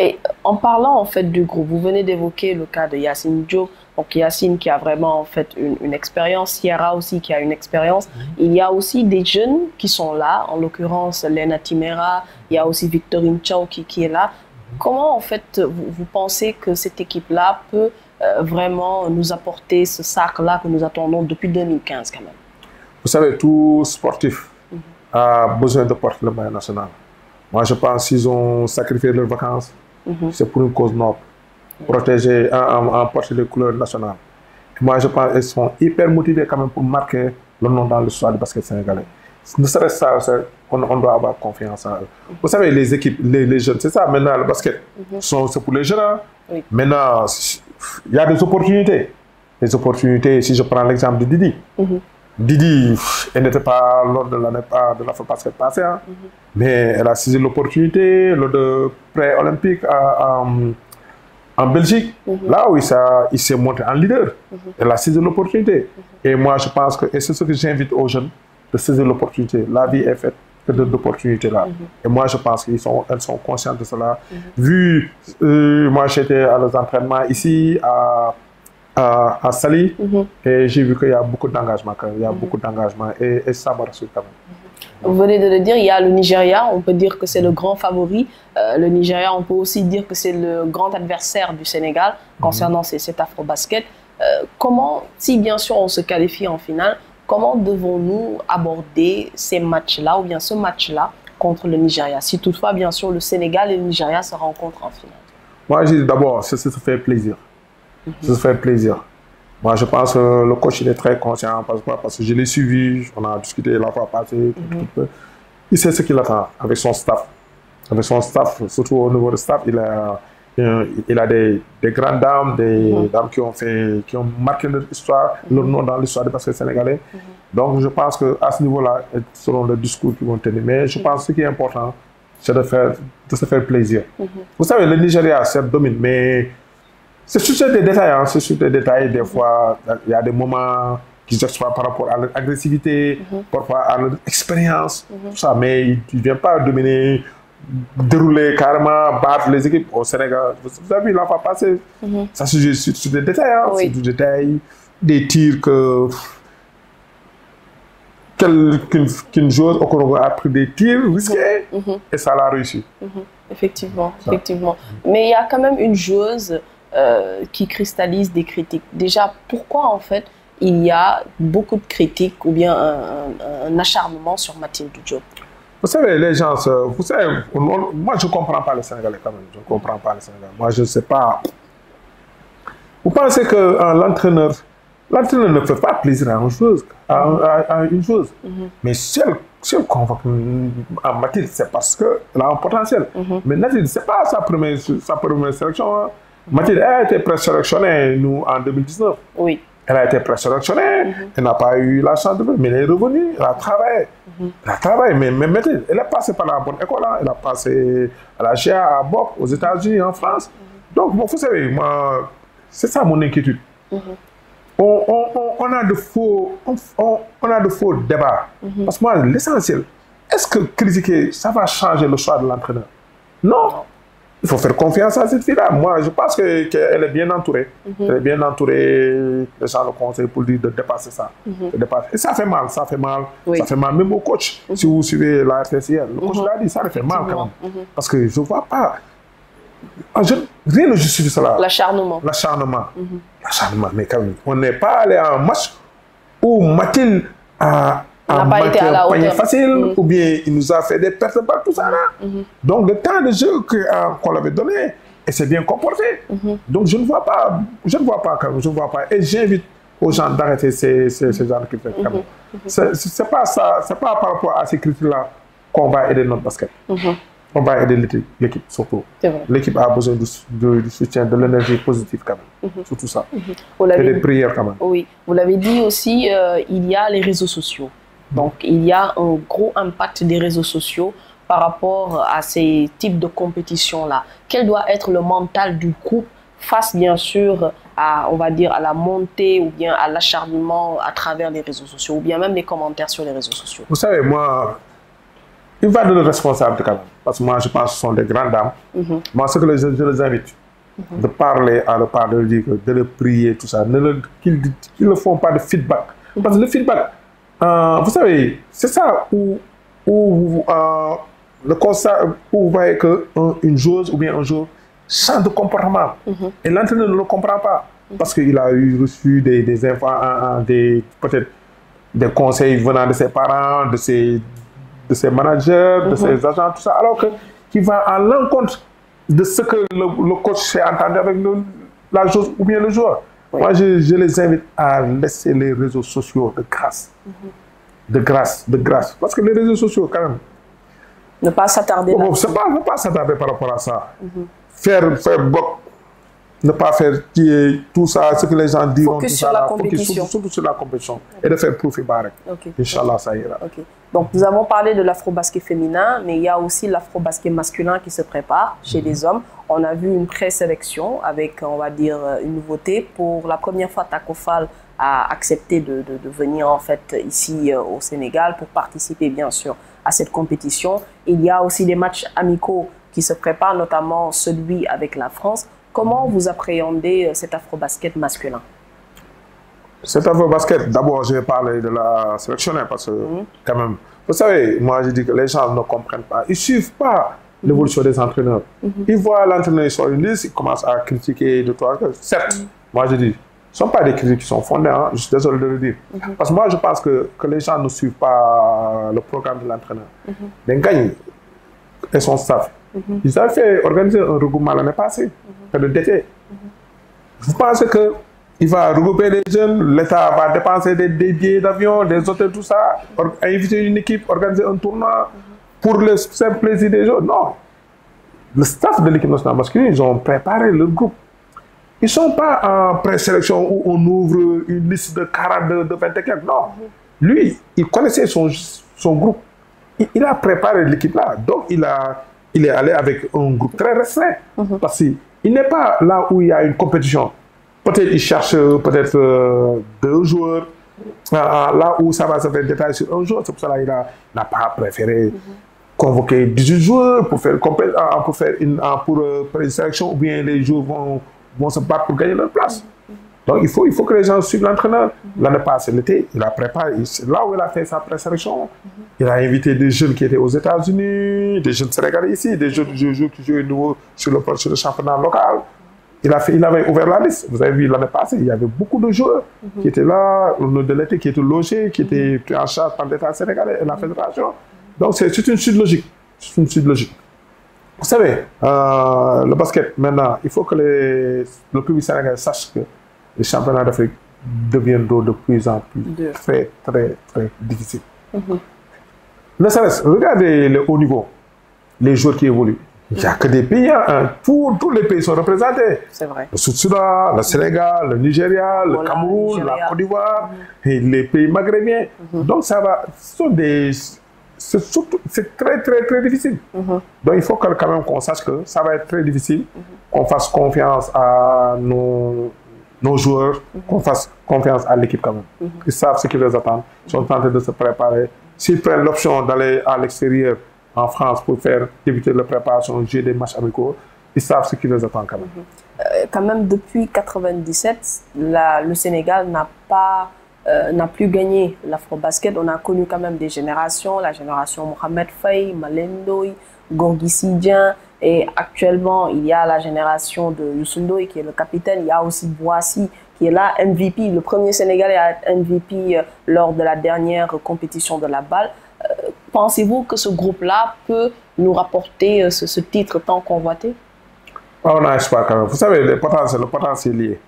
Et en parlant en fait du groupe, vous venez d'évoquer le cas de Yacine Diop. Donc Yacine qui a vraiment en fait une expérience, Sierra aussi qui a une expérience. Il y a aussi des jeunes qui sont là, en l'occurrence Lena Timera, il y a aussi Victorine Chao qui est là. Comment en fait vous pensez que cette équipe-là peut vraiment nous apporter ce sac-là que nous attendons depuis 2015 quand même? Vous savez, tout sportif a besoin de porter le maillot national. Moi, je pense qu'ils ont sacrifié leurs vacances. C'est pour une cause noble. Protéger, en porter les couleurs nationales. Et moi, je pense qu'ils sont hyper motivés quand même pour marquer le nom dans l'histoire du basket sénégalais. Ne serait-ce ça, on doit avoir confiance en eux. Vous savez, les équipes, les jeunes, c'est ça, maintenant, le basket, c'est pour les jeunes. Hein. Oui. Maintenant, il y a des opportunités. Les opportunités, si je prends l'exemple de Didi. Didi, elle n'était pas lors de l'Afro-Basket passée, hein, mais elle a saisi l'opportunité lors de pré-olympique en Belgique, là où il s'est montré en leader. Elle a saisi l'opportunité. Et moi, je pense que, et c'est ce que j'invite aux jeunes, de saisir l'opportunité. La vie est faite d'opportunités là. Et moi, je pense qu'elles sont conscientes de cela. Vu, moi, j'étais à leurs entraînements ici, à Sali, et j'ai vu qu'il y a beaucoup d'engagement, et ça me rassure quand même. Vous venez de le dire, il y a le Nigeria, on peut dire que c'est le grand favori. Le Nigeria, on peut aussi dire que c'est le grand adversaire du Sénégal concernant cet afro-basket. Comment, si bien sûr on se qualifie en finale, comment devons-nous aborder ces matchs-là, ou bien ce match-là contre le Nigeria, si toutefois, bien sûr, le Sénégal et le Nigeria se rencontrent en finale? Moi, je dis d'abord, ça se fait plaisir. Ça se fait plaisir. Moi, je pense que le coach il est très conscient parce que je l'ai suivi, on a discuté la fois passée. Il sait ce qu'il attend avec son staff. Avec son staff, surtout au niveau du staff, il a des grandes dames, des dames qui ont marqué leur histoire, leur nom dans l'histoire du basket sénégalais. Donc, je pense qu'à ce niveau-là, selon le discours qu'ils vont tenir. Mais je pense que ce qui est important, c'est de se faire plaisir. Vous savez, le Nigeria, c'est domine, mais c'est sur des détails, hein, c'est sur des détails. Des fois, il y a des moments qu'ils exploitent par rapport à leur agressivité, par rapport à leur expérience, tout ça. Mais ils ne viennent pas dominer, dérouler carrément, battre les équipes au Sénégal. Vous avez vu, l'an passé, ça se joue sur des détails, hein, c'est des détails, des tirs qu'une joueuse au Congo a pris des tirs risqués et ça l'a réussi. Effectivement, effectivement. Mais il y a quand même une joueuse qui cristallise des critiques. Déjà, pourquoi en fait il y a beaucoup de critiques ou bien un acharnement sur Mathilde Diop? Vous savez, les gens, vous savez, moi je ne comprends pas le Sénégalais quand même. Je ne comprends pas le Sénégalais. Moi je ne sais pas. Vous pensez que l'entraîneur ne fait pas plaisir à une joueuse, mais si elle convoque Mathilde, c'est parce qu'elle a un potentiel. Mais Mathilde, ce n'est pas sa première sélection. Hein. Mathilde a été présélectionnée, nous, en 2019. Oui. Elle a été présélectionnée, elle n'a pas eu la chance de venir, mais elle est revenue, elle a travaillé. Elle a travaillé, mais Mathilde, elle est passée par la bonne école, hein. Elle a passé à la GA, à Boc, aux États-Unis, en France. Donc, bon, vous savez, moi, c'est ça mon inquiétude. On a de faux débats. Parce que moi, l'essentiel, est-ce que critiquer, ça va changer le choix de l'entraîneur? Non. Il faut faire confiance à cette fille-là. Moi, je pense qu'elle est bien entourée. Elle est bien entourée. Les gens le conseillent pour dire de dépasser ça. Et ça fait mal, ça fait mal. Ça fait mal même au coach. Si vous suivez la RTCL, le coach l'a dit, ça le fait mal quand même. Parce que je ne vois pas. Rien ne justifie cela. L'acharnement. L'acharnement. L'acharnement. Mais quand même, on n'est pas allé à un match où Mathilde a marqué un panier facile, ou bien il nous a fait des pertes par tout ça là. Donc le temps de jeu qu'on l'avait donné, et c'est bien comporté. Donc je ne vois pas, quand même, je ne vois pas. Et j'invite aux gens d'arrêter ces gens qui font quand même. C'est pas ça, c'est pas par rapport à ces critiques-là qu'on va aider notre basket. On va aider l'équipe surtout. L'équipe a besoin du soutien, de l'énergie positive quand même. Surtout ça. Et des prières quand même. Oui, vous l'avez dit aussi, il y a les réseaux sociaux. Donc, il y a un gros impact des réseaux sociaux par rapport à ces types de compétitions-là. Quel doit être le mental du groupe face, bien sûr, à, on va dire, à la montée ou bien à l'acharnement à travers les réseaux sociaux, ou bien même les commentaires sur les réseaux sociaux? Vous savez, moi, il va de leur responsabilité quand même. Parce que moi, je pense que ce sont des grandes dames. Moi, ce que je les invite, de parler à leur part, de leur dire, de leur prier, tout ça, qu'ils ne font pas de feedback. Parce que le feedback, vous savez, c'est ça où le constat, où vous voyez qu'une joueuse ou bien un joueur change de comportement. Et l'entraîneur ne le comprend pas. Parce qu'il a reçu peut-être des conseils venant de ses parents, de ses managers, de ses agents, tout ça, alors qu'il va à l'encontre de ce que le coach s'est entendu avec la joueuse ou bien le joueur. Moi, je les invite à laisser les réseaux sociaux de grâce. De grâce. Parce que les réseaux sociaux, quand même... Ne pas s'attarder là-dessus. Ne pas s'attarder par rapport à ça. Faire bloc. Ne pas faire tout ça, ce que les gens disent. Focus sur la compétition. Surtout sur la compétition. Et de faire profit barré. Inch'Allah, ça ira. Donc, nous avons parlé de l'afro-basket féminin, mais il y a aussi l'afro-basket masculin qui se prépare chez les hommes. On a vu une présélection avec, on va dire, une nouveauté. Pour la première fois, Taco Fall a accepté de venir en fait ici au Sénégal pour participer bien sûr à cette compétition. Il y a aussi des matchs amicaux qui se préparent, notamment celui avec la France. Comment vous appréhendez cet afro-basket masculin? Cet afro-basket, d'abord, je vais parler de la sélectionneur parce que, quand même, vous savez, moi, je dis que les gens ne comprennent pas. Ils ne suivent pas l'évolution des entraîneurs. Ils voient l'entraîneur sur une liste, ils commencent à critiquer de toi. Certes, moi, je dis, ce ne sont pas des critiques qui sont fondées, hein, je suis désolé de le dire. Parce que moi, je pense que les gens ne suivent pas le programme de l'entraîneur. Dengagne et son staff, ils avaient fait organiser un regroupement l'année passée, d'été. Vous pensez qu'il va regrouper les jeunes, l'État va dépenser des billets d'avion, des hôtels, tout ça, inviter une équipe, organiser un tournoi pour le simple plaisir des jeunes? Non. Le staff de l'équipe nationale masculine, ils ont préparé le groupe. Ils ne sont pas en présélection où on ouvre une liste de 42, de 20 et quelques. Non. Lui, il connaissait son groupe. Il a préparé l'équipe là. Donc, il est allé avec un groupe très restreint. Parce qu'il n'est pas là où il y a une compétition. Peut-être il cherche deux joueurs. Là où ça va se faire détail sur un joueur. C'est pour ça qu'il n'a pas préféré convoquer 18 joueurs pour faire une sélection, ou bien les joueurs vont se battre pour gagner leur place. Donc il faut que les gens suivent l'entraîneur. L'année passée, l'été, il a préparé. Là où il a fait sa présélection, il a invité des jeunes qui étaient aux États-Unis, des jeunes sénégalais ici, des jeunes qui jouent nouveau sur le championnat local. Il avait ouvert la liste. Vous avez vu l'année passée, il y avait beaucoup de joueurs qui étaient là, au nom de l'été, qui étaient logés, qui étaient pris en charge par l'État sénégalais et la fédération. Donc c'est une suite logique. C'est une suite logique. Vous savez, le basket, maintenant, il faut que le public sénégalais sache que les championnats d'Afrique deviennent de plus en plus très, très, très difficiles. Ne serait-ce, regardez le haut niveau, les joueurs qui évoluent. Il n'y a que des pays, hein, tous les pays sont représentés. C'est vrai. Le Soudan, le Sénégal, le Nigeria, le Cameroun, la Côte d'Ivoire, et les pays maghrébins. Donc ça va, c'est très, très, très difficile. Donc il faut quand même qu'on sache que ça va être très difficile, qu'on fasse confiance à nos joueurs, qu'on fasse confiance à l'équipe quand même. Ils savent ce qu'ils les attendent, ils sont en train de se préparer. S'ils prennent l'option d'aller à l'extérieur, en France, pour éviter la préparation, jouer des matchs amicaux, ils savent ce qui les attend quand même. Quand même, depuis 1997, le Sénégal n'a plus gagné l'afro-basket. On a connu quand même des générations, la génération Mohamed Faye, Malendoy, Gorgui Sidien, et actuellement, il y a la génération de Youssou Ndoye qui est le capitaine. Il y a aussi Boissy qui est là, MVP, le premier Sénégalais à être MVP lors de la dernière compétition de la balle. Pensez-vous que ce groupe-là peut nous rapporter ce titre tant convoité? On a espoir quand même. Vous savez, le potentiel lié.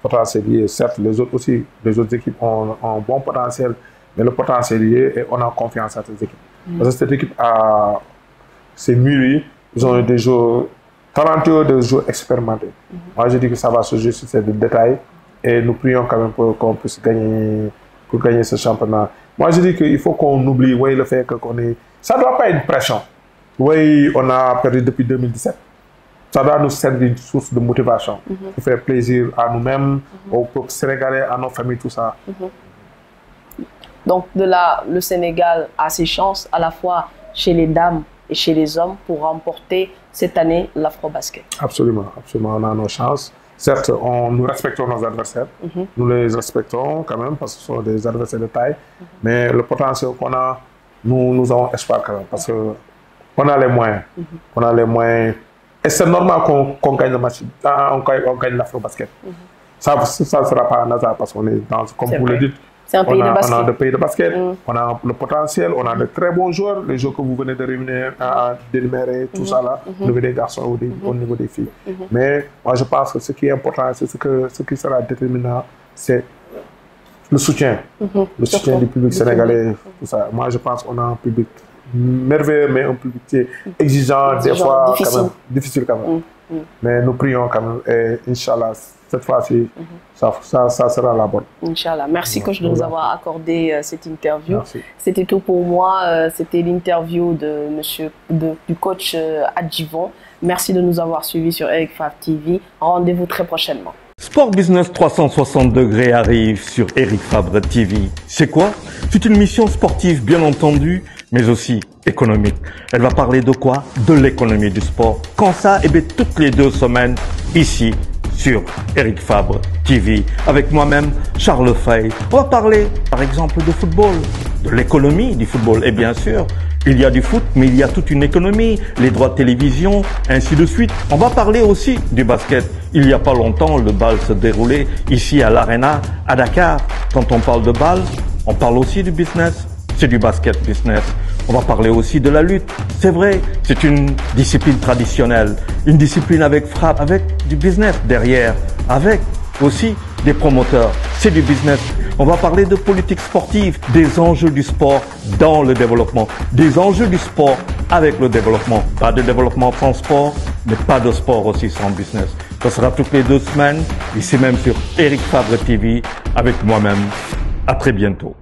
Potentiel lié. Certes, les autres équipes ont un bon potentiel, mais le potentiel lié, et on a confiance à cette équipe. Parce que cette équipe s'est mûrie. Ils ont eu des joueurs talentueux, des joueurs expérimentés. Moi, je dis que ça va se jouer sur ces détails, et nous prions quand même pour qu'on puisse gagner ce championnat. Moi, je dis qu'il faut qu'on oublie le fait qu'on est... Ça ne doit pas être une pression. Oui, on a perdu depuis 2017. Ça doit nous servir une source de motivation. Pour faire plaisir à nous-mêmes, au peuple sénégalais, à nos familles, tout ça. Donc, de là, le Sénégal a ses chances à la fois chez les dames et chez les hommes pour remporter cette année l'Afrobasket? Absolument, absolument. On a nos chances. Certes, nous respectons nos adversaires. Nous les respectons quand même parce que ce sont des adversaires de taille. Mais le potentiel qu'on a, nous avons espoir quand même parce qu'on a les moyens. On a les moyens. Et c'est normal qu'on gagne le match, on gagne l'Afrobasket. Ça ne sera pas un hasard parce qu'on est dans, comme vous le dites, c'est un pays de basket. On a des pays de basket, on a le potentiel, on a de très bons joueurs, les joueurs que vous venez de d'énumérer, tout ça là, au niveau des garçons ou au niveau des filles. Mais moi je pense que ce qui est important, c'est ce qui sera déterminant, c'est le soutien. Le soutien du public sénégalais, tout ça. Moi je pense qu'on a un public merveilleux, mais un public qui est exigeant, des fois difficile quand même. Mais nous prions quand même et Inch'Allah, cette fois-ci, ça sera la bonne. Inch'Allah. Merci coach de nous avoir accordé cette interview. C'était tout pour moi. C'était l'interview du coach Adjivon. Merci de nous avoir suivis sur Eric Favre TV. Rendez-vous très prochainement. Sport Business 360 degrés arrive sur Eric Favre TV. C'est quoi? C'est une mission sportive bien entendu, mais aussi économique. Elle va parler de quoi? De l'économie du sport. Quand ça? Eh bien, toutes les 2 semaines, ici, sur Eric Favre TV, avec moi-même, Charles Fay. On va parler, par exemple, de football, de l'économie du football. Et bien sûr, il y a du foot, mais il y a toute une économie, les droits de télévision, ainsi de suite. On va parler aussi du basket. Il n'y a pas longtemps, le bal se déroulait ici à l'Arena, à Dakar. Quand on parle de bal, on parle aussi du business. C'est du basket business. On va parler aussi de la lutte. C'est vrai, c'est une discipline traditionnelle, une discipline avec frappe, avec du business derrière, avec aussi des promoteurs. C'est du business. On va parler de politique sportive, des enjeux du sport dans le développement, des enjeux du sport avec le développement. Pas de développement sans sport, mais pas de sport aussi sans business. Ça sera toutes les 2 semaines, ici même sur Eric Favre TV, avec moi-même. À très bientôt.